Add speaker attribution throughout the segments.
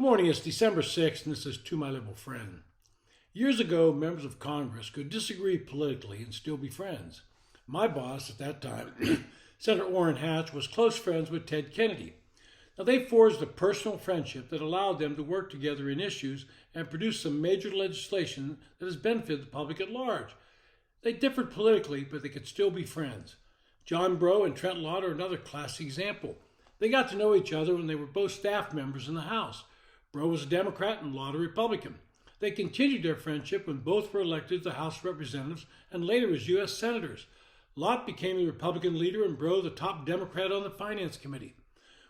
Speaker 1: morning, it's December 6th, and this is To My Liberal Friend. Years ago, members of Congress could disagree politically and still be friends. My boss at that time, Senator Orrin Hatch, was close friends with Ted Kennedy. Now, they forged a personal friendship that allowed them to work together in issues and produce some major legislation that has benefited the public at large. They differed politically, but they could still be friends. John Breaux and Trent Lott are another classic example. They got to know each other when they were both staff members in the House. Breaux was a Democrat and Lott a Republican. They continued their friendship when both were elected to the House of Representatives and later as U.S. Senators. Lott became the Republican leader and Breaux the top Democrat on the Finance Committee.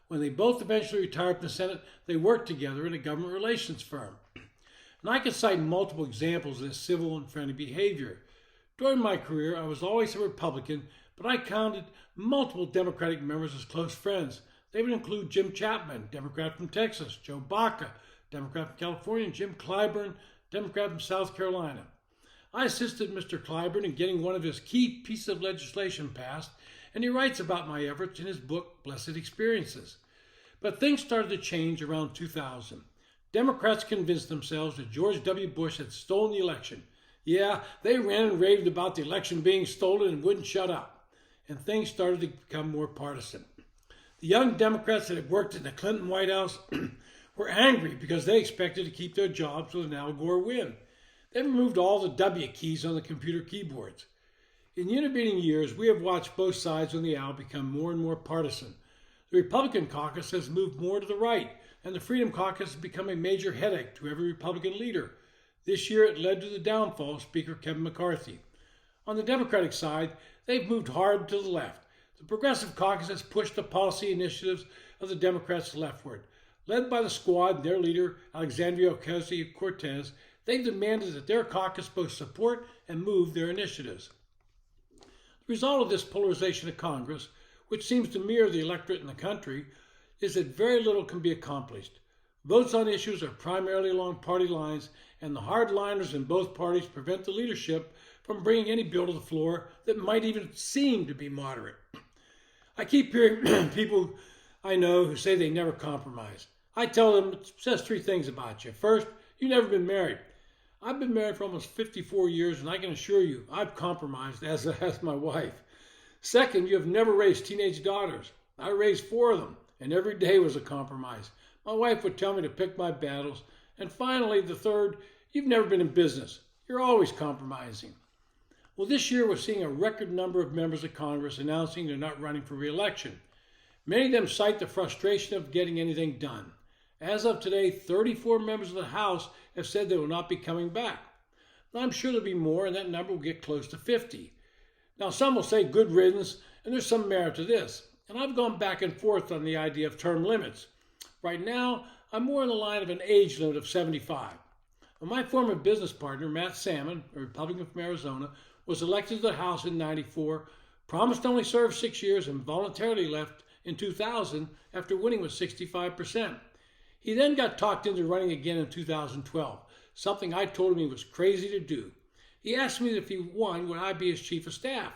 Speaker 1: When they both eventually retired from the Senate, they worked together in a government relations firm. And I could cite multiple examples of this civil and friendly behavior. During my career, I was always a Republican, but I counted multiple Democratic members as close friends. They would include Jim Chapman, Democrat from Texas, Joe Baca, Democrat from California, and Jim Clyburn, Democrat from South Carolina. I assisted Mr. Clyburn in getting one of his key pieces of legislation passed, and he writes about my efforts in his book, Blessed Experiences. But things started to change around 2000. Democrats convinced themselves that George W. Bush had stolen the election. Yeah, they ran and raved about the election being stolen and wouldn't shut up. And things started to become more partisan. The young Democrats that had worked in the Clinton White House were angry because they expected to keep their jobs with an Al Gore win. They removed all the W keys on the computer keyboards. In the intervening years, we have watched both sides on the aisle become more and more partisan. The Republican caucus has moved more to the right, and the Freedom Caucus has become a major headache to every Republican leader. This year, it led to the downfall of Speaker Kevin McCarthy. On the Democratic side, they've moved hard to the left. The Progressive Caucus has pushed the policy initiatives of the Democrats leftward. Led by the Squad and their leader, Alexandria Ocasio-Cortez, they've demanded that their caucus both support and move their initiatives. The result of this polarization of Congress, which seems to mirror the electorate in the country, is that very little can be accomplished. Votes on issues are primarily along party lines, and the hardliners in both parties prevent the leadership from bringing any bill to the floor that might even seem to be moderate. I keep hearing people I know who say they never compromise. I tell them it says three things about you. First, you've never been married. I've been married for almost 54 years, and I can assure you I've compromised, as has my wife. Second, you have never raised teenage daughters. I raised 4 of them, and every day was a compromise. My wife would tell me to pick my battles. And finally, the third, you've never been in business. You're always compromising. Well, this year we're seeing a record number of members of Congress announcing they're not running for re-election. Many of them cite the frustration of getting anything done. As of today, 34 members of the House have said they will not be coming back. Now, I'm sure there'll be more, and that number will get close to 50. Now, some will say good riddance, and there's some merit to this. And I've gone back and forth on the idea of term limits. Right now, I'm more in the line of an age limit of 75. Well, my former business partner, Matt Salmon, a Republican from Arizona, was elected to the House in '94, promised to only serve 6 years, and voluntarily left in 2000 after winning with 65%. He then got talked into running again in 2012, something I told him he was crazy to do. He asked me if he won, would I be his chief of staff?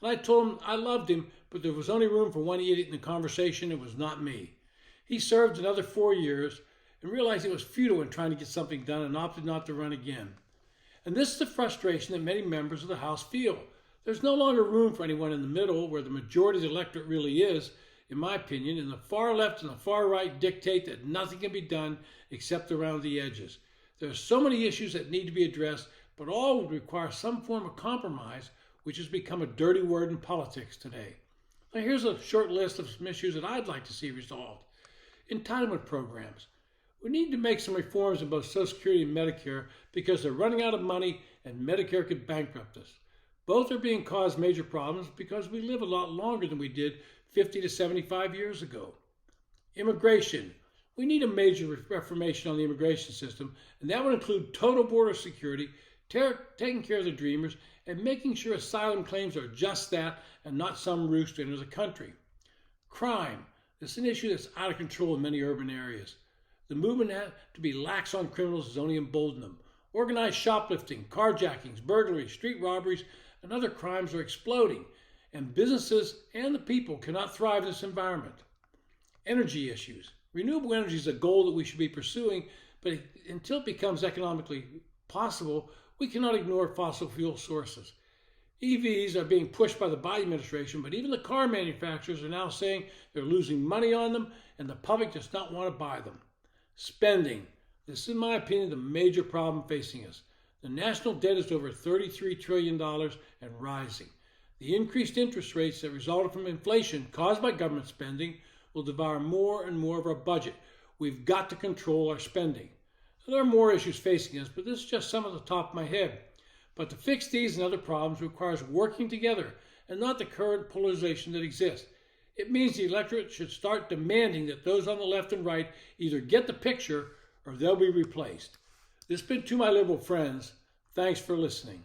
Speaker 1: And I told him I loved him, but there was only room for one idiot in the conversation. It was not me. He served another 4 years and realized it was futile in trying to get something done and opted not to run again. And this is the frustration that many members of the House feel. There's no longer room for anyone in the middle where the majority of the electorate really is, in my opinion, and the far left and the far right dictate that nothing can be done except around the edges. There are so many issues that need to be addressed, but all would require some form of compromise, which has become a dirty word in politics today. Now, here's a short list of some issues that I'd like to see resolved. Entitlement programs. We need to make some reforms in both Social Security and Medicare because they're running out of money and Medicare could bankrupt us. Both are being caused major problems because we live a lot longer than we did 50 to 75 years ago. Immigration. We need a major reformation on the immigration system, and that would include total border security, taking care of the dreamers, and making sure asylum claims are just that and not some ruse to enter the country. Crime. This is an issue that's out of control in many urban areas. The movement to be lax on criminals has only emboldened them. Organized shoplifting, carjackings, burglaries, street robberies, and other crimes are exploding, and businesses and the people cannot thrive in this environment. Energy issues. Renewable energy is a goal that we should be pursuing, but until it becomes economically possible, we cannot ignore fossil fuel sources. EVs are being pushed by the Biden administration, but even the car manufacturers are now saying they're losing money on them and the public does not want to buy them. Spending. This is, in my opinion, the major problem facing us. The national debt is over $33 trillion and rising. The increased interest rates that resulted from inflation caused by government spending will devour more and more of our budget. We've got to control our spending. There are more issues facing us, but this is just some at the top of my head. But to fix these and other problems requires working together and not the current polarization that exists. It means the electorate should start demanding that those on the left and right either get the picture or they'll be replaced. This has been To My Liberal Friends. Thanks for listening.